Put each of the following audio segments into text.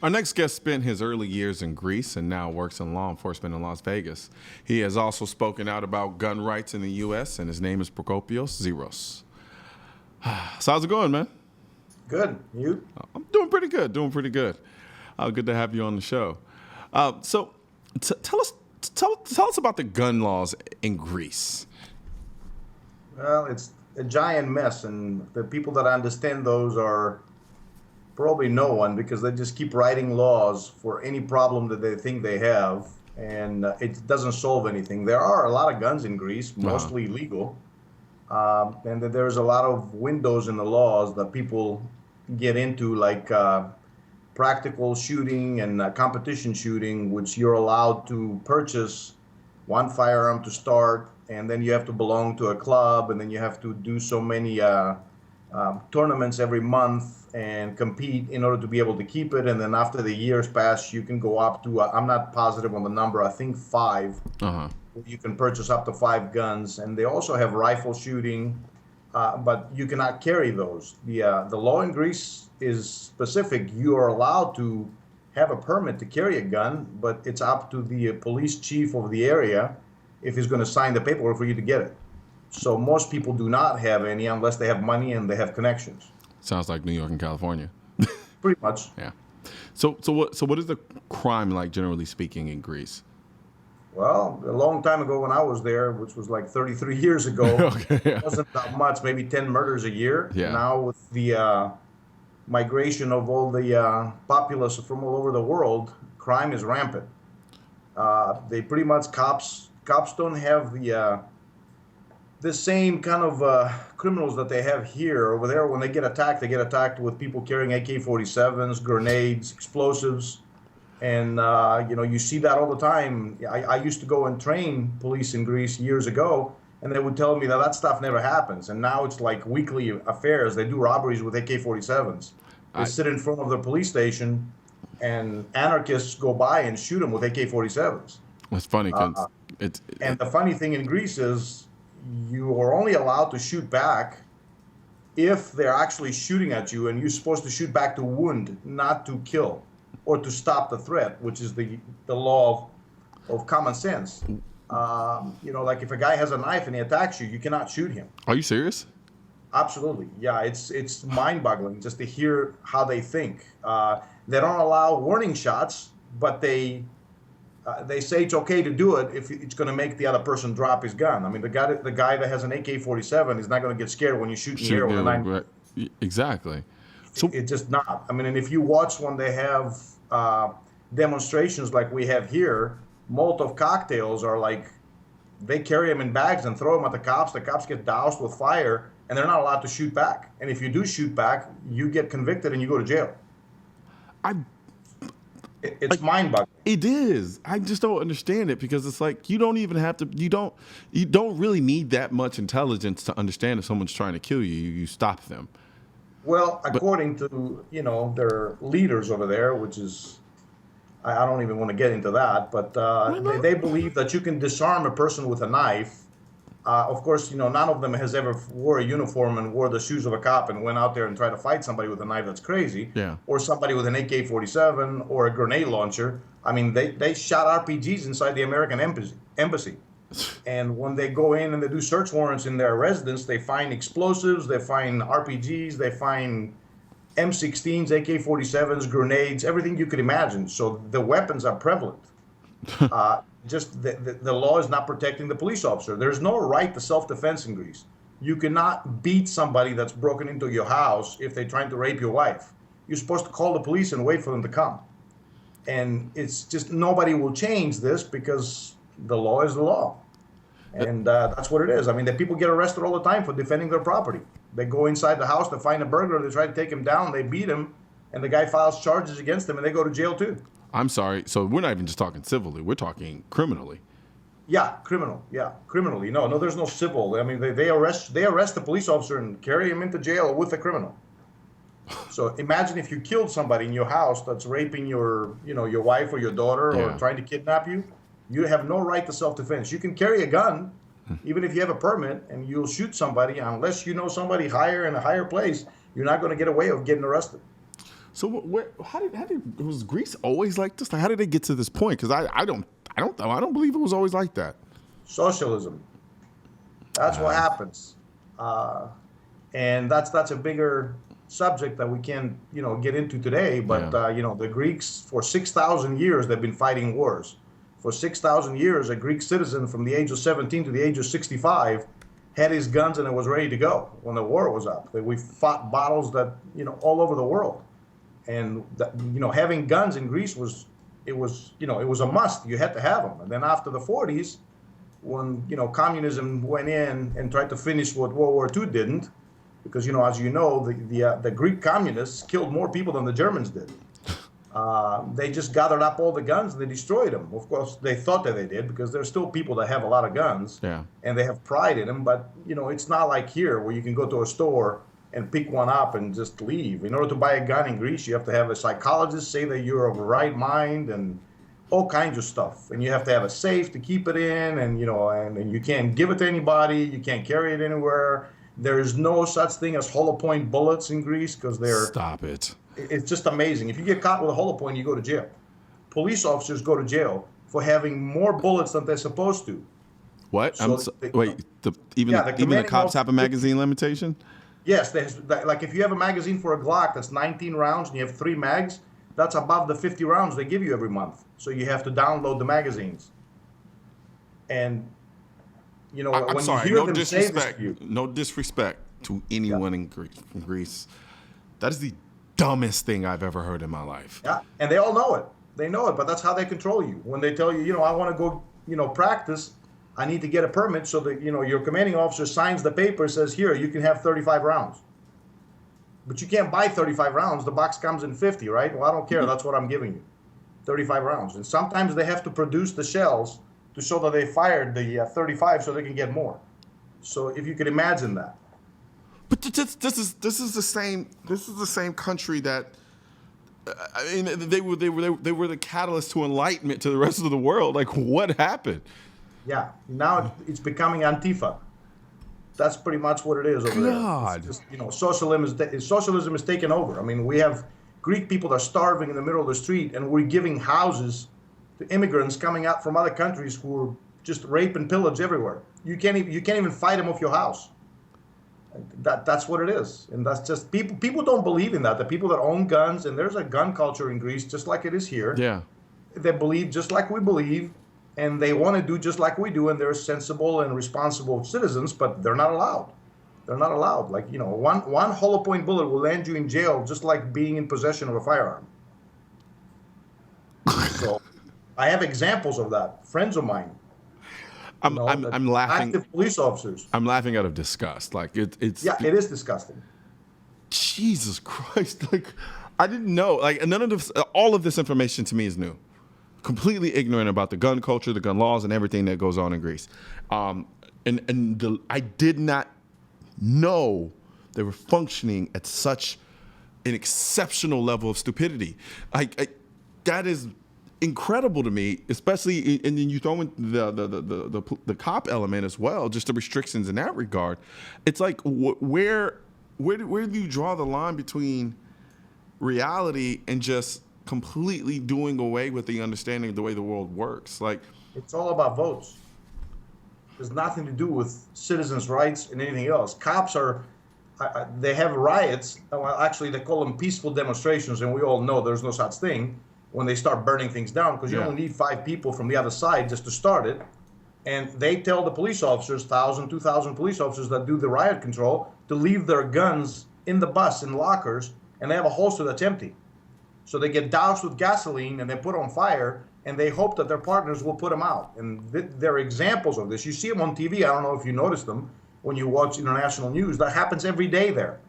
Our next guest spent his early years in Greece and now works in law enforcement in Las Vegas. He has also spoken out about gun rights in the U.S., and his name is Prokopios Ziros. So how's it going, man? Good. You? I'm doing pretty good, good to have you on the show. Tell us about the gun laws in Greece. Well, it's a giant mess, and the people that understand those are probably no one, because they just keep writing laws for any problem that they think they have, and it doesn't solve anything. There are a lot of guns in Greece, mostly legal, and that there's a lot of windows in the laws that people get into, like practical shooting and competition shooting, which you're allowed to purchase one firearm to start, and then you have to belong to a club, and then you have to do so many tournaments every month and compete in order to be able to keep it. And then after the years pass, you can go up to, I'm not positive on the number, I think 5. You can purchase up to 5 guns. And they also have rifle shooting, but you cannot carry those. The law in Greece is specific. You are allowed to have a permit to carry a gun, but it's up to the police chief of the area if he's going to sign the paperwork for you to get it. So most people do not have any unless they have money and they have connections. Sounds like New York and California. Pretty much. Yeah. So what is the crime like, generally speaking, in Greece? Well, a long time ago when I was there, which was like 33 years ago, It wasn't that much, maybe 10 murders a year. Yeah. Now with the migration of all the populace from all over the world, crime is rampant. They pretty much, cops don't have the same kind of criminals that they have here. Over there, when they get attacked with people carrying AK-47s, grenades, explosives. And, you see that all the time. I used to go and train police in Greece years ago, and they would tell me that stuff never happens. And now it's like weekly affairs. They do robberies with AK-47s. They sit in front of the police station, and anarchists go by and shoot them with AK-47s. It's funny, because and the funny thing in Greece is you are only allowed to shoot back if they're actually shooting at you, and you're supposed to shoot back to wound, not to kill or to stop the threat, which is the law of common sense. Like if a guy has a knife and he attacks you, you cannot shoot him. Are you serious? Absolutely. Yeah, it's mind-boggling just to hear how they think. They don't allow warning shots, but they say it's okay to do it if it's going to make the other person drop his gun. I mean, the guy that has an AK-47 is not going to get scared when you shoot in the air with a 9. Right. Exactly. So it's just not. I mean, and if you watch when they have demonstrations like we have here, Molotov cocktails are like, they carry them in bags and throw them at the cops. The cops get doused with fire, and they're not allowed to shoot back. And if you do shoot back, you get convicted and you go to jail. It's mind-boggling. It is. I just don't understand it, because it's like you don't even have to. You don't really need that much intelligence to understand if someone's trying to kill you. You stop them. Well, according to their leaders over there, which is, I don't even want to get into that, but they believe that you can disarm a person with a knife. Of course, none of them has ever wore a uniform and wore the shoes of a cop and went out there and tried to fight somebody with a knife. That's crazy. Yeah. Or somebody with an AK-47 or a grenade launcher. I mean, they shot RPGs inside the American embassy. And when they go in and they do search warrants in their residence, they find explosives, they find RPGs, they find M16s, AK-47s, grenades, everything you could imagine. So the weapons are prevalent. Just the law is not protecting the police officer. There's no right to self-defense in Greece. You cannot beat somebody that's broken into your house if they're trying to rape your wife. You're supposed to call the police and wait for them to come. And it's just, nobody will change this because the law is the law. And that's what it is. I mean, the people get arrested all the time for defending their property. They go inside the house, they find a burglar, they try to take him down, they beat him, and the guy files charges against them, and they go to jail too. I'm sorry. So we're not even just talking civilly. We're talking criminally. Yeah, criminal. Yeah, criminally. No, there's no civil. I mean, they arrest the police officer and carry him into jail with the criminal. So imagine if you killed somebody in your house that's raping your wife or your daughter or trying to kidnap you. You have no right to self-defense. You can carry a gun, even if you have a permit, and you'll shoot somebody unless you know somebody higher in a higher place. You're not going to get away with getting arrested. So how did was Greece always like this? Like, how did they get to this point? Because I don't believe it was always like that. Socialism. That's what happens, and that's a bigger subject that we can't get into today. But the Greeks, for 6,000 years they've been fighting wars. For 6,000 years, a Greek citizen from the age of 17 to the age of 65 had his guns and it was ready to go when the war was up. We fought battles that all over the world, and having guns in Greece was a must. You had to have them. And then after the 40s, when communism went in and tried to finish what World War II didn't, because as you know, the Greek communists killed more people than the Germans did. They just gathered up all the guns and they destroyed them. Of course, they thought that they did, because there's still people that have a lot of guns, and they have pride in them. But it's not like here where you can go to a store and pick one up and just leave. In order to buy a gun in Greece, you have to have a psychologist say that you're of the right mind and all kinds of stuff. And you have to have a safe to keep it in, and and you can't give it to anybody. You can't carry it anywhere. There's no such thing as hollow point bullets in Greece, because they're... Stop it. It's just amazing. If you get caught with a hollow point, you go to jail. Police officers go to jail for having more bullets than they're supposed to. What? So Even the cops have a magazine limitation? Yes, like if you have a magazine for a Glock that's 19 rounds and you have 3 mags, that's above the 50 rounds they give you every month. So you have to download the magazines. And I'm sorry, no disrespect. No disrespect to anyone in Greece. That is the dumbest thing I've ever heard in my life. Yeah, and they all know it. They know it, but that's how they control you. When they tell you, I want to go, practice, I need to get a permit, so that, your commanding officer signs the paper, says, here, you can have 35 rounds. But you can't buy 35 rounds. The box comes in 50, right? Well, I don't care. That's what I'm giving you. 35 rounds. And sometimes they have to produce the shells to show that they fired the 35 so they can get more. So if you could imagine that. But this is the same country that they were the catalyst to enlightenment to the rest of the world. Like, what happened? Yeah, now it's becoming Antifa. That's pretty much what it is over there. It's just, socialism is taking over. I mean, we have Greek people that are starving in the middle of the street, and we're giving houses to immigrants coming out from other countries who are just rape and pillage everywhere. You can't even fight them off your house. That's what it is, and that's just people don't believe in that. The people that own guns, and there's a gun culture in Greece just like it is here. Yeah, they believe just like we believe, and they want to do just like we do, and they're sensible and responsible citizens, but they're not allowed. They're not allowed. Like, one hollow point bullet will land you in jail, just like being in possession of a firearm. So I have examples of that. Friends of mine. I'm laughing. Active police officers. I'm laughing out of disgust. Like it's. Yeah, it is disgusting. Jesus Christ! Like, I didn't know. Like, none of this, all of this information to me is new. Completely ignorant about the gun culture, the gun laws, and everything that goes on in Greece. I did not know they were functioning at such an exceptional level of stupidity. That is incredible to me, especially, and then you throw in the cop element as well, just the restrictions in that regard. It's like, where do you draw the line between reality and just completely doing away with the understanding of the way the world works? Like, it's all about votes. There's nothing to do with citizens' rights and anything else. Cops they have riots. Well, actually, they call them peaceful demonstrations, and we all know there's no such thing when they start burning things down, because you only need 5 people from the other side just to start it. And they tell the police officers, 1,000, 2,000 police officers that do the riot control, to leave their guns in the bus, in lockers, and they have a holster that's empty. So they get doused with gasoline and they put on fire, and they hope that their partners will put them out. And there are examples of this. You see them on TV. I don't know if you notice them when you watch international news. That happens every day there.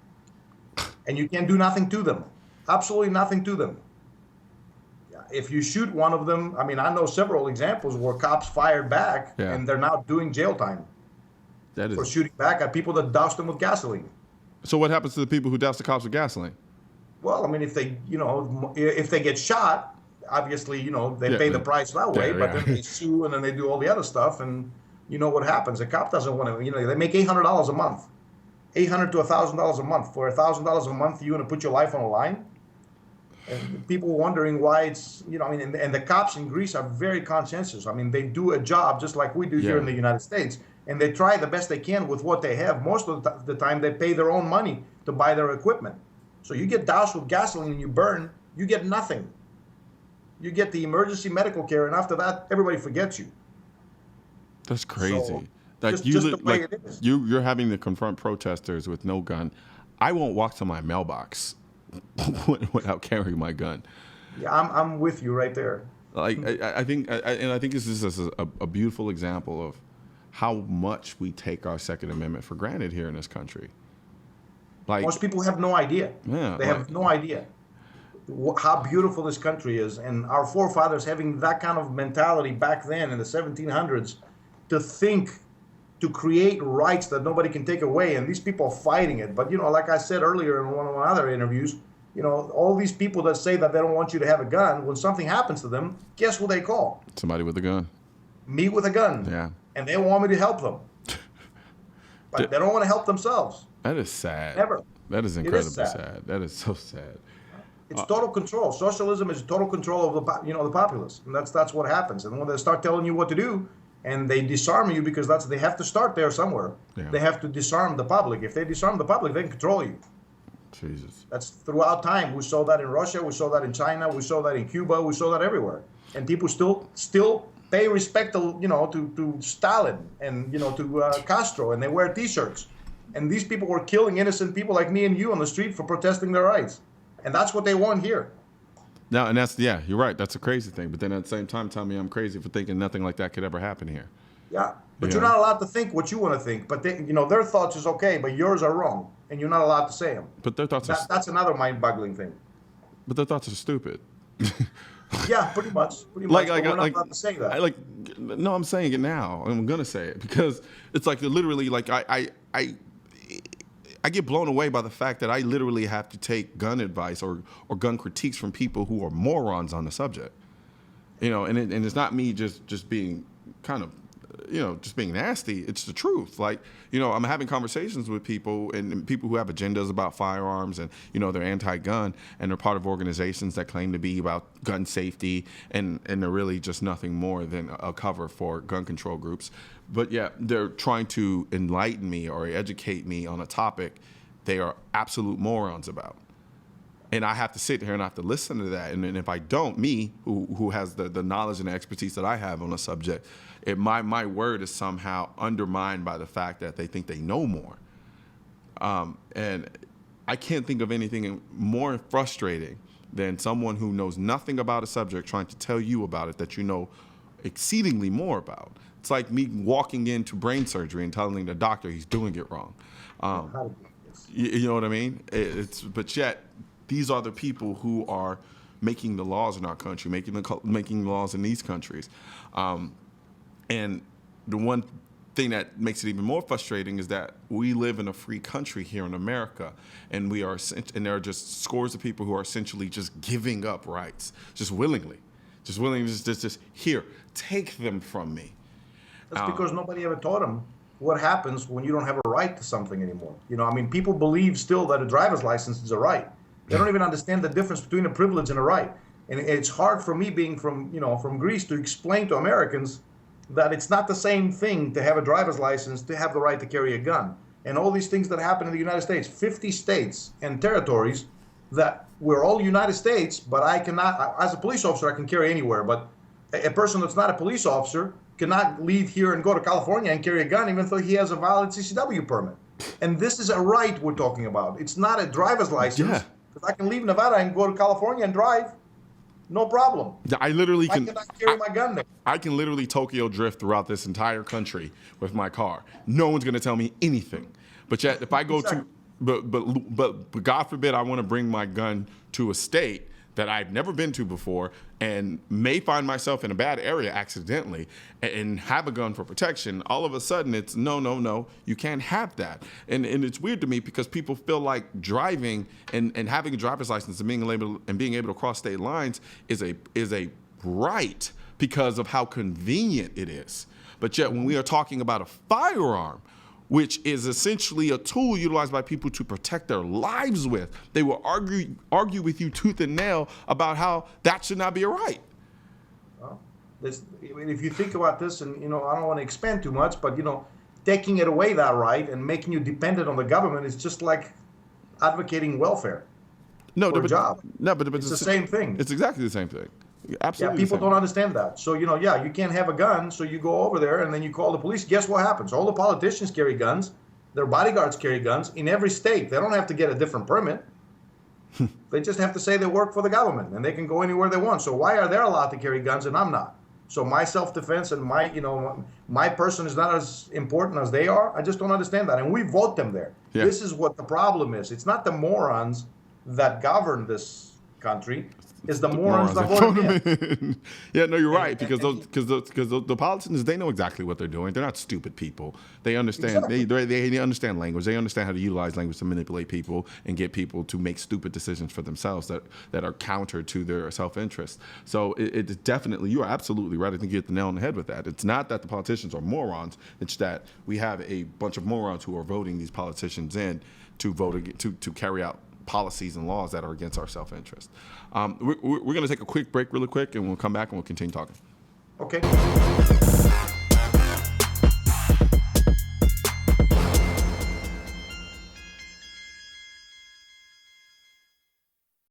And you can't do nothing to them. Absolutely nothing to them. If you shoot one of them, I mean, I know several examples where cops fired back and they're now doing jail time for shooting back at people that doused them with gasoline. So what happens to the people who douse the cops with gasoline? Well, I mean, if they get shot, obviously, they pay the price that way, but then they sue and then they do all the other stuff, and you know what happens. A cop doesn't want to, they make $800 a month, $800 to $1,000 a month. For $1,000 a month, you want to put your life on the line? And people wondering why it's, you know, I mean, and the cops in Greece are very conscientious. I mean, they do a job just like we do here in the United States, and they try the best they can with what they have. Most of the time, they pay their own money to buy their equipment. So you get doused with gasoline and you burn, you get nothing. You get the emergency medical care, and after that, everybody forgets you. That's crazy. So, like just the way it is. You're having to confront protesters with no gun. I won't walk to my mailbox without carrying my gun. Yeah, I'm with you right there. Like I think this is a beautiful example of how much we take our Second Amendment for granted here in this country. Like most people have no idea. Yeah, they have no idea how beautiful this country is, and our forefathers having that kind of mentality back then in the 1700s to think, to create rights that nobody can take away, and these people are fighting it. But, you know, like I said earlier in one of my other interviews, you know, all these people that say that they don't want you to have a gun, when something happens to them, guess who they call? Somebody with a gun. Me with a gun. Yeah. And they want me to help them. But they don't want to help themselves. That is sad. Never. That is incredibly sad. That is so sad. It's total control. Socialism is total control of the populace, and that's what happens. And when they start telling you what to do, and they disarm you, because they have to start there somewhere. Yeah. They have to disarm the public. If they disarm the public, they can control you. Jesus. That's throughout time. We saw that in Russia. We saw that in China. We saw that in Cuba. We saw that everywhere. And people still pay respect to, you know, to Stalin and, you know, to Castro, and they wear T-shirts. And these people were killing innocent people like me and you on the street for protesting their rights. And that's what they want here. No, and you're right. That's a crazy thing. But then at the same time, tell me I'm crazy for thinking nothing like that could ever happen here. Yeah, but you're not allowed to think what you want to think. But they, you know, their thoughts is okay, but yours are wrong, and you're not allowed to say them. But their thoughts that's another mind-boggling thing. But their thoughts are stupid. Yeah, pretty much. We're not allowed to say that. No, I'm saying it now. I'm gonna say it because it's like literally like I get blown away by the fact that I literally have to take gun advice or gun critiques from people who are morons on the subject. You know, and it's not me just being kind of, you know, just being nasty. It's the truth. Like, you know, I'm having conversations with people and people who have agendas about firearms and, you know, they're anti-gun and they're part of organizations that claim to be about gun safety and they're really just nothing more than a cover for gun control groups. But yeah, they're trying to enlighten me or educate me on a topic they are absolute morons about. And I have to sit here and I have to listen to that. And if I don't, me, who has the knowledge and the expertise that I have on the subject, my word is somehow undermined by the fact that they think they know more. And I can't think of anything more frustrating than someone who knows nothing about a subject trying to tell you about it that you know exceedingly more about. It's like me walking into brain surgery and telling the doctor he's doing it wrong. You know what I mean? But yet, these are the people who are making the laws in our country, making laws in these countries. And the one thing that makes it even more frustrating is that we live in a free country here in America, and there are just scores of people who are essentially just giving up rights, just willingly, just here, take them from me. That's because nobody ever taught them what happens when you don't have a right to something anymore. You know, I mean, people believe still that a driver's license is a right. They don't even understand the difference between a privilege and a right. And it's hard for me, being from Greece, to explain to Americans that it's not the same thing to have a driver's license, to have the right to carry a gun. And all these things that happen in the United States, 50 states and territories, that we're all United States, but I cannot, as a police officer, I can carry anywhere. But a person that's not a police officer cannot leave here and go to California and carry a gun, even though he has a valid CCW permit. And this is a right we're talking about. It's not a driver's license. Yeah. Because I can leave Nevada and go to California and drive, no problem. I literally can. I cannot carry my gun there. I can literally Tokyo drift throughout this entire country with my car. No one's going to tell me anything. But yet, if I go to, but God forbid, I want to bring my gun to a state that I've never been to before and may find myself in a bad area accidentally and have a gun for protection, all of a sudden it's no, you can't have that. And it's weird to me because people feel like driving and having a driver's license and being able to cross state lines is a right because of how convenient it is. But yet when we are talking about a firearm, which is essentially a tool utilized by people to protect their lives with. They will argue with you tooth and nail about how that should not be a right. Well, if you think about this, and I don't want to expand too much, but taking it away that right and making you dependent on the government is just like advocating welfare. No, for a job. No, but it's the same thing. It's exactly the same thing. Absolutely. Yeah, people don't understand that. So, you can't have a gun, so you go over there and then you call the police. Guess what happens? All the politicians carry guns. Their bodyguards carry guns in every state. They don't have to get a different permit. They just have to say they work for the government and they can go anywhere they want. So why are they allowed to carry guns and I'm not? So my self-defense and my person is not as important as they are. I just don't understand that. And we vote them there. Yeah. This is what the problem is. It's not the morons that govern this country. It's the morons that vote in. Yeah, no, you're right, because the politicians, they know exactly what they're doing. They're not stupid people. They understand. Exactly. They understand language. They understand how to utilize language to manipulate people and get people to make stupid decisions for themselves that are counter to their self-interest. So it's definitely, you are absolutely right. I think you hit the nail on the head with that. It's not that the politicians are morons. It's that we have a bunch of morons who are voting these politicians in to vote to carry out policies and laws that are against our self-interest. We're going to take a quick break really quick, and we'll come back and we'll continue talking. Okay.